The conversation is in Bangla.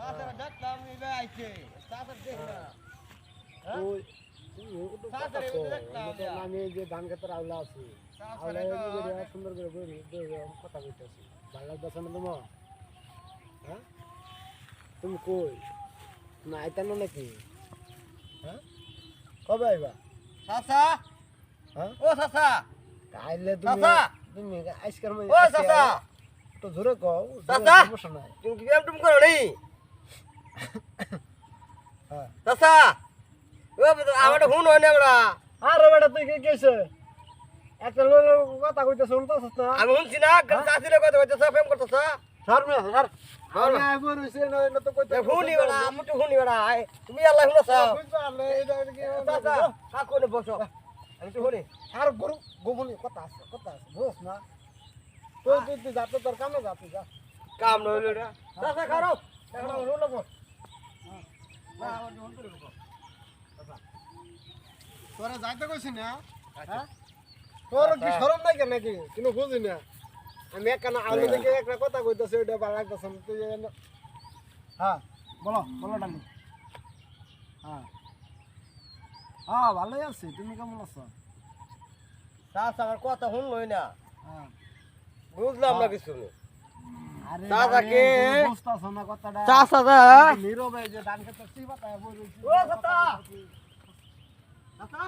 চাচারা দেখলাম নিবে আইছে চাচার দেখি না ওই আমি যে ধান ক্ষেতের আউলা আছি আউলা সুন্দর করে কথা বলতেছি ভালো লাগতেছে না তোমার হ্যাঁ তুমি কই তুমি আইতা না নাকি হ্যাঁ কবে আইবা চাচা হ্যাঁ ও চাচা আইলে তুমি আজকের ও চাচা তো জোরে কও চাচা সমস্যা নাই তুমি কি গেম টুম করো নি হ্যাঁ চাচা ও আমারে ফোন হয় না বড়া আরে বেটা তুই কি কইছে একটা লোক কথা কইতে শুনতাছস না আমি শুনছি না চাচিরে কথা কইতেছ প্রেম করতেছ স্যার মে স্যার আমি আইবো রইছে না তো কইতে ফোনই বড়া আমি তো ফোনই বড়া তুমি আল্লাহ শুনছ বুঝলে এটা কি চাচা কোনে বসো আমি তো শুনি আর গরু গোবনি কথা আছে বুঝছ না তুই যা তোর কামে যা তুই যা কাম নইল রে চাচা খারাপ এখন রোল লাগো না আমার ফোন করে বসো তোরা যাইতে কইছি না হ্যাঁ তোর কি শরম নাই কেন নাকি কোনো বুঝি না আমি একখানা আলু দেখে একটা কথা কইতাছি ওইটা ভালো লাগতেছে না তুই হ্যাঁ বলো ডালি হ্যাঁ হ্যাঁ ভালোই আছি তুমি কেমন আছো চাচা আমার কথা শুনলই না হ্যাঁ বুঝলাম না কিছু আরে চাচা কে বুঝতাছ না কথাটা চাচা দা নীরবে যে ধান খেতে চিবাতা বই রইছি ও চাচা চাচা